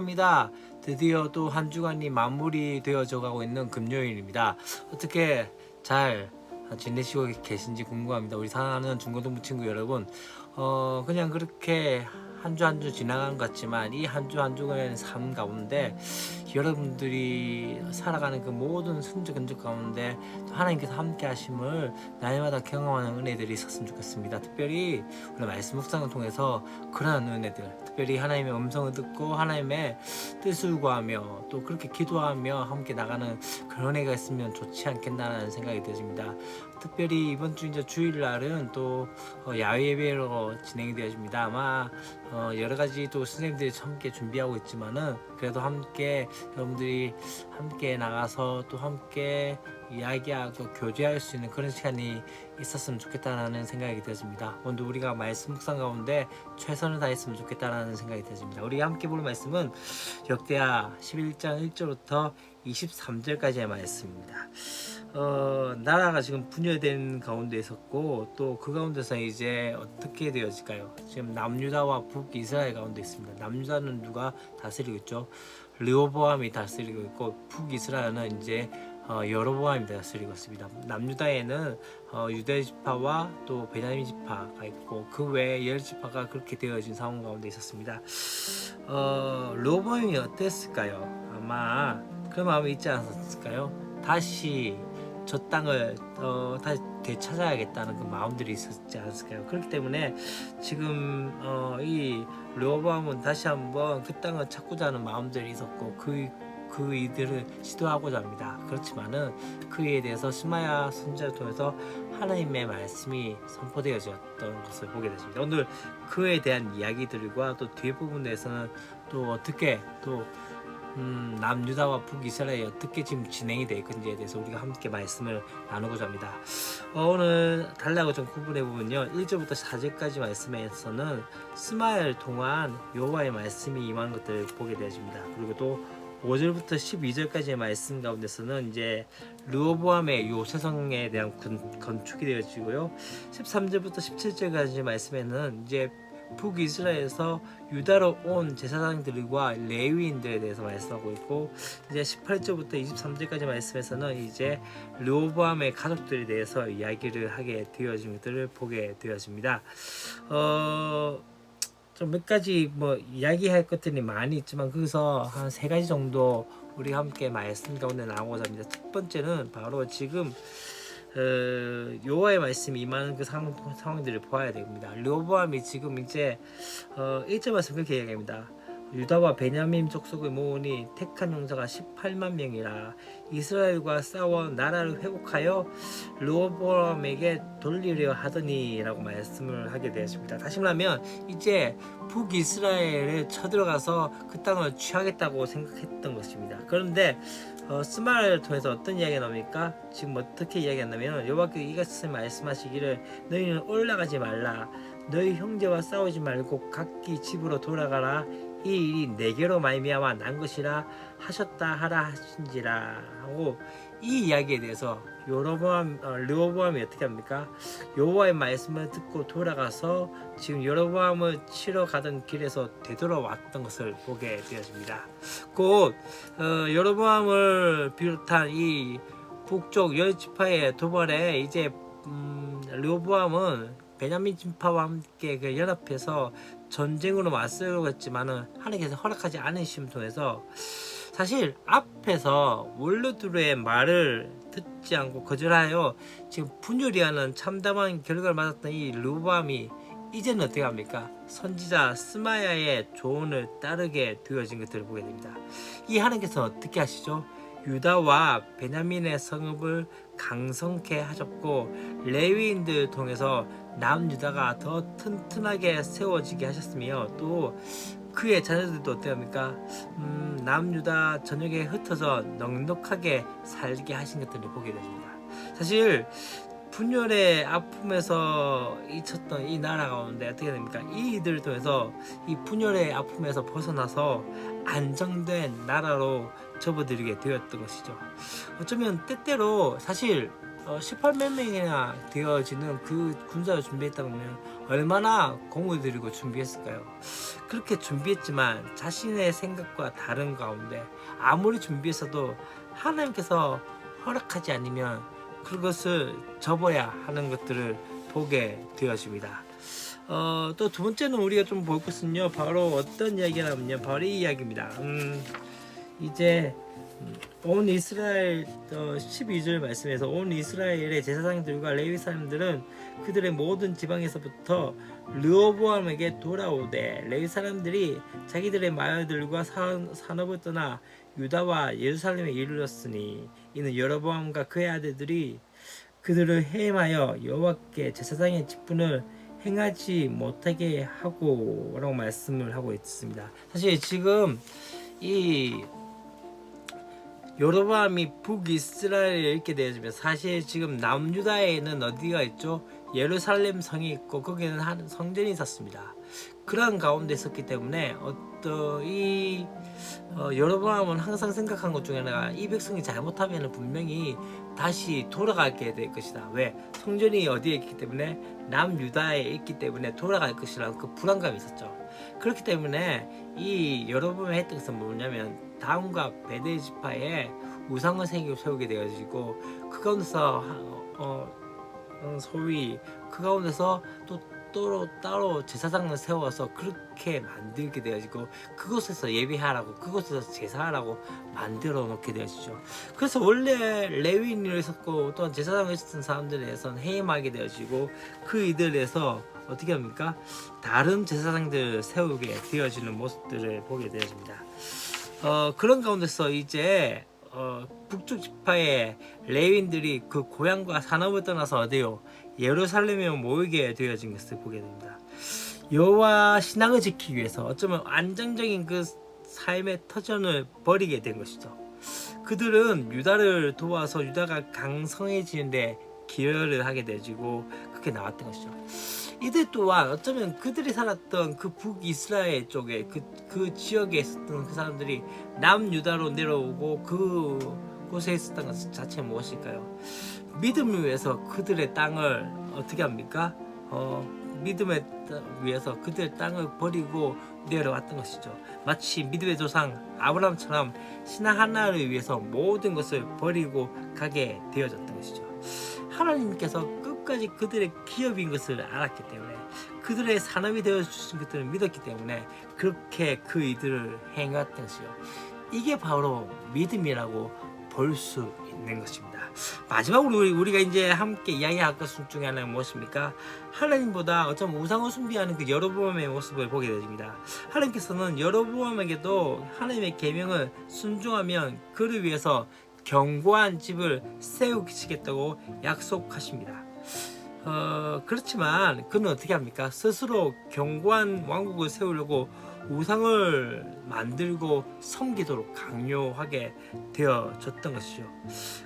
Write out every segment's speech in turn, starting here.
축하합니다. 드디어 또 한 주간이 마무리되어져 가고 있는 금요일입니다. 어떻게 잘 지내시고 계신지 궁금합니다. 우리 사랑하는 중고등부 친구 여러분, 그냥 그렇게 한 주 한 주 지나간 것 같지만 이 한 주 한 주간의 삶 가운데 여러분들이 살아가는 그 모든 순적 근적 가운데 또 하나님께서 함께 하심을 날마다 경험하는 은혜들이 있었으면 좋겠습니다. 특별히 우리 말씀 묵상을 통해서 그러한 은혜들, 특별히 하나님의 음성을 듣고 하나님의 뜻을 구하며 또 그렇게 기도하며 함께 나가는 그런 은혜가 있으면 좋지 않겠나라는 생각이 들습니다. 특별히 이번 주 이제 주일날은 또 야외 예배로 진행이 되어집니다. 아마 여러 가지 또 선생님들이 함께 준비하고 있지만은 그래도 함께 여러분들이 함께 나가서 또 함께 이야기하고 교제할 수 있는 그런 시간이 있었으면 좋겠다라는 생각이 들었습니다. 오늘 우리가 말씀 묵상 가운데 최선을 다했으면 좋겠다라는 생각이 들었습니다. 우리가 함께 볼 말씀은 역대하 11장 1절부터 23절까지의 말씀입니다. 나라가 지금 분열된 가운데 있었고 또 그 가운데서 이제 어떻게 되어질까요? 지금 남유다와 북이스라엘 가운데 있습니다. 남유다는 누가 다스리고 있죠? 르호보암이 다스리고 있고 북이스라엘은 이제 여로보암이 다스리고 있습니다. 남유다에는 유다 지파와 또 베냐민 지파가 있고 그 외에 열 지파가 그렇게 되어진 상황 가운데 있었습니다. 르호보암이 어땠을까요? 아마 그 마음이 있지 않았을까요? 다시 저 땅을 다시 되찾아야겠다는 그 마음들이 있었지 않았을까요? 그렇기 때문에 지금 이 르호보암은 다시 한번 그 땅을 찾고자 하는 마음들이 있었고 그 이들을 시도하고자 합니다. 그렇지만은 그에 대해서 스마야 선지자를 통해서 하나님의 말씀이 선포되어졌던 것을 보게 되십니다. 오늘 그에 대한 이야기들과 또 뒤에 부분에서는 또 어떻게 또 남유다와 북이스라엘이 어떻게 지금 진행이 되어 있는지에 대해서 우리가 함께 말씀을 나누고자 합니다. 오늘 달라고 좀 구분해 보면요, 1절부터 4절까지 말씀에서는 스마야를 통한 여호와의 말씀이 임하는 것들을 보게 되어집니다. 그리고 또 5절부터 12절까지의 말씀 가운데서는 이제 르호보암의 요새성에 대한 건축이 되어지고요, 13절부터 17절까지 말씀에는 이제 북이스라엘에서 유다로 온 제사장들과 레위인들에 대해서 말씀하고 있고, 이제 18절부터 23절까지 말씀에서는 이제 르호보암의 가족들에 대해서 이야기를 하게 되어진 것들을 보게 되어집니다. 좀 몇 가지 뭐 이야기할 것들이 많이 있지만 거기서 한 세 가지 정도 우리 함께 말씀 가운데 나오고자 합니다. 첫 번째는 바로 지금 여호와의 말씀이 임하는 그 상황들을 보아야 됩니다. 르호보암이 지금 이제 1절 말씀 그렇게 얘기합니다. 유다와 베냐민 족속의 모으니 택한 용사가 18만 명이라 이스라엘과 싸워 나라를 회복하여 르호보암에게 돌리려 하더니 라고 말씀을 하게 되었습니다. 다시 말하면 이제 북이스라엘에 쳐들어가서 그 땅을 취하겠다고 생각했던 것입니다. 그런데 스마야를 통해서 어떤 이야기가 나옵니까? 지금 어떻게 이야기한다면 여호와께서 이같이 말씀하시기를 너희는 올라가지 말라, 너희 형제와 싸우지 말고 각기 집으로 돌아가라, 이 일이 내게로 말미암아 난 것이라 하셨다 하라 하신지라 하고, 이 이야기에 대해서 르호보암이 어떻게 합니까? 여호와의 말씀을 듣고 돌아가서 지금 여로보암을 치러 가던 길에서 되돌아왔던 것을 보게 되어집니다. 곧 여로보암을 비롯한 이 북쪽 열 지파의 도발에 이제 르호보암은 베냐민 지파와 함께 그 연합해서 전쟁으로 맞서려고 했지만은 하나님께서 허락하지 않으심을 통해서 사실 앞에서 원로들의 말을 듣지 않고 거절하여 지금 분열이하는 참담한 결과를 맞았던 이 르호보암이 이제는 어떻게 합니까? 선지자 스마야의 조언을 따르게 되어진 것들을 보게 됩니다. 이 하나님께서 어떻게 하시죠? 유다와 베냐민의 성읍을 강성케 하셨고 레위인들을 통해서 남유다가 더 튼튼하게 세워지게 하셨으며 또 그의 자녀들도 어떻게 합니까? 남유다 전역에 흩어져 넉넉하게 살게 하신 것들을 보게 됩니다. 사실 분열의 아픔에서 잊혔던 이 나라 가운데 어떻게 됩니까? 이들을 통해서 이 분열의 아픔에서 벗어나서 안정된 나라로 접어들게 되었던 것이죠. 어쩌면 때때로 사실 18만 명이나 되어지는 그 군사를 준비했다 보면 얼마나 공을 들이고 준비했을까요? 그렇게 준비했지만 자신의 생각과 다른 가운데 아무리 준비했어도 하나님께서 허락하지 않으면 그것을 접어야 하는 것들을 보게 되어집니다. 또 두 번째는 우리가 좀 볼 것은요, 바로 어떤 이야기냐면요, 바로 이 이야기입니다. 이제 온 이스라엘 12절 말씀에서 온 이스라엘의 제사장들과 레위 사람들은 그들의 모든 지방에서부터 르호보암에게 돌아오되 레위 사람들이 자기들의 마을들과 산업을 떠나 유다와 예루살렘에 이르렀으니 이는 여로보암과 그의 아들들이 그들을 해임하여 여호와께 제사장의 직분을 행하지 못하게 하고 라고 말씀을 하고 있습니다. 사실 지금 이 여로보암이 북이스라엘에 있게 되어지면 사실 지금 남유다에는 어디가 있죠? 예루살렘 성이 있고 거기는 한 성전이 있었습니다. 그런 가운데 있었기 때문에 여로보암은 항상 생각한 것 중에 하나가 이 백성이 잘못하면 분명히 다시 돌아가게 될 것이다. 왜? 성전이 어디에 있기 때문에 남유다에 있기 때문에 돌아갈 것이라는 그 불안감이 있었죠. 그렇기 때문에 이 여로보암이 했던 것은 뭐냐면 다음과 베델 지파에 우상을 세우게 되어지고 그 가운데서 소위 그 가운데서 또 따로 제사장을 세워서 그렇게 만들게 되어지고 그곳에서 예배하라고 그곳에서 제사하라고 만들어 놓게 되어지죠. 그래서 원래 레위인으로 있었고 또한 제사장을 했던 사람들에 대해서는 해임하게 되어지고 그 이들에서 어떻게 합니까? 다른 제사장들을 세우게 되어지는 모습들을 보게 되어집니다. 그런 가운데서 이제 북쪽 지파의 레위인들이 그 고향과 산업을 떠나서 어디요? 예루살렘에 모이게 되어진 것을 보게 됩니다. 여호와 신앙을 지키기 위해서 어쩌면 안정적인 그 삶의 터전을 버리게 된 것이죠. 그들은 유다를 도와서 유다가 강성해지는데 기여를 하게 되지고 그렇게 나왔던 것이죠. 이들 또한 어쩌면 그들이 살았던 그 북이스라엘 쪽에 그 지역에 있었던 그 사람들이 남유다로 내려오고 그곳에 있었던 것 자체가 무엇일까요? 믿음을 위해서 그들의 땅을 어떻게 합니까? 믿음을 위해서 그들의 땅을 버리고 내려왔던 것이죠. 마치 믿음의 조상 아브라함처럼 신앙 하나를 위해서 모든 것을 버리고 가게 되어졌던 것이죠. 하나님께서 끝까지 그들의 기업인 것을 알았기 때문에 그들의 산업이 되어주신 것들을 믿었기 때문에 그렇게 그 이들을 행했던 것이요. 이게 바로 믿음이라고 볼 수 있는 것입니다. 마지막으로 우리가 이제 함께 이야기할 것 중에 하나는 무엇입니까? 하나님보다 어쩌면 우상을 숭배하는 그 여로보암의 모습을 보게 됩니다. 하나님께서는 여로보암에게도 하나님의 계명을 순종하면 그를 위해서 견고한 집을 세우시겠다고 약속하십니다. 그렇지만 그는 어떻게 합니까? 스스로 견고한 왕국을 세우려고 우상을 만들고 섬기도록 강요하게 되어졌던 것이죠.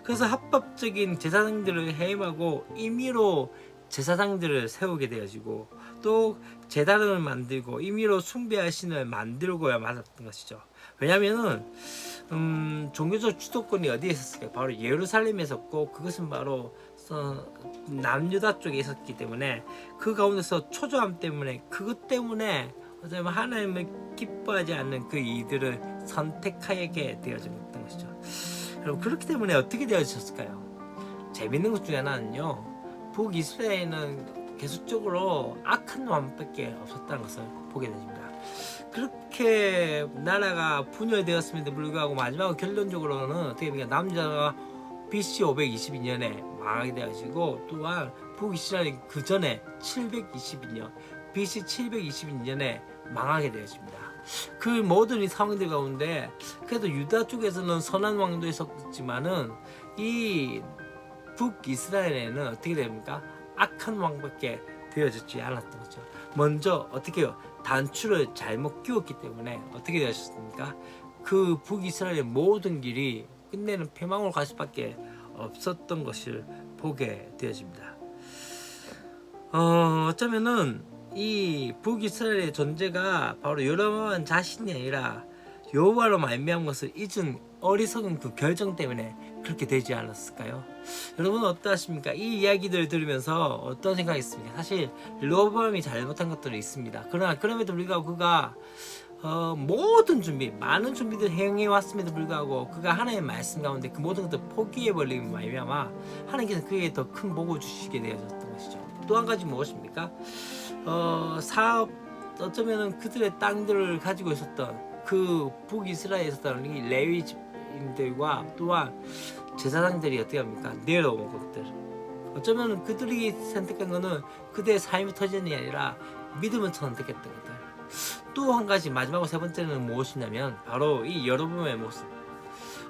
그래서 합법적인 제사장들을 해임하고 임의로 제사장들을 세우게 되어지고 또 제단을 만들고 임의로 숭배할 신을 만들고야 말았던 것이죠. 왜냐하면은 종교적 주도권이 어디에 있었을까요? 바로 예루살렘에 있었고 그것은 바로 남유다 쪽에 있었기 때문에 그 가운데서 초조함 때문에 그것 때문에 어쩌면 하나님을 기뻐하지 않는 그 이들을 선택하게 되어졌던 것이죠. 여러분 그렇기 때문에 어떻게 되어졌을까요? 재밌는 것 중에 하나는요, 북이스라엘은 계속적으로 악한 왕밖에 없었다는 것을 보게 됩니다. 그렇게 나라가 분열되었음에도 불구하고 마지막으로 결론적으로는 어떻게 됩니까? 남유다가 BC 522년에 망하게 되어지고 또한 북이스라엘이 그 전에 722년 BC 722년에 망하게 되어집니다. 그 모든 이 상황들 가운데 그래도 유다 쪽에서는 선한 왕도 있었지만은 이 북이스라엘에는 어떻게 됩니까? 악한 왕밖에 되어지지 않았던 거죠. 먼저 어떻게 해요? 단추를 잘못 끼웠기 때문에 어떻게 되었습니까? 그 북이스라엘의 모든 길이 끝내는 패망으로 갈 수밖에 없었던 것을 보게 되어집니다. 어쩌면은 이 북이스라엘의 존재가 바로 여로보암 자신이 아니라 여호와로 말미암은 것을 잊은 어리석은 그 결정 때문에 그렇게 되지 않았을까요? 여러분은 어떠하십니까? 이 이야기들을 들으면서 어떤 생각이 있습니까? 사실 르호보암이 잘못한 것들이 있습니다. 그러나 그럼에도 불구하고 그가 모든 준비, 많은 준비를 행해 왔음에도 불구하고 그가 하나님의 말씀 가운데 그 모든 것을 포기해 버리는 말미암아 하나님께서 그에게 더 큰 복을 주시게 되어졌던 것이죠. 또 한 가지 무엇입니까? 사업, 어쩌면은 그들의 땅들을 가지고 있었던 그 북이스라엘에 있었던 이 레위 집인들과 또한 제사장들이 어떻게 합니까? 내려온 것들. 어쩌면 그들이 선택한 거는 그들의 삶이 터지는 게 아니라 믿음을 선택했던 것들. 또 한 가지 마지막으로 세 번째는 무엇이냐면 바로 이 여로보암의 모습.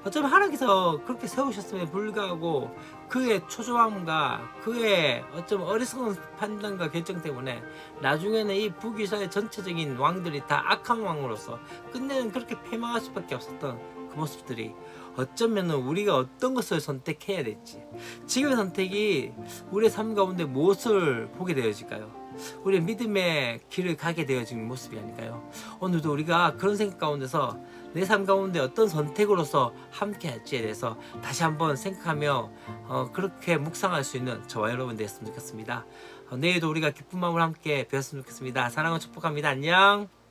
어쩌면 하나님께서 그렇게 세우셨음에 불구하고 그의 초조함과 그의 어쩌면 어리석은 판단과 결정 때문에 나중에는 이 북이스라엘 전체적인 왕들이 다 악한 왕으로서 끝내는 그렇게 패망할 수밖에 없었던 그 모습들이 어쩌면 우리가 어떤 것을 선택해야 될지, 지금의 선택이 우리의 삶 가운데 무엇을 보게 되어질까요? 우리의 믿음의 길을 가게 되어진 모습이 아닐까요? 오늘도 우리가 그런 생각 가운데서 내 삶 가운데 어떤 선택으로서 함께 할지에 대해서 다시 한번 생각하며 그렇게 묵상할 수 있는 저와 여러분 되었으면 좋겠습니다. 내일도 우리가 기쁜 마음으로 함께 배웠으면 좋겠습니다. 사랑을 축복합니다. 안녕.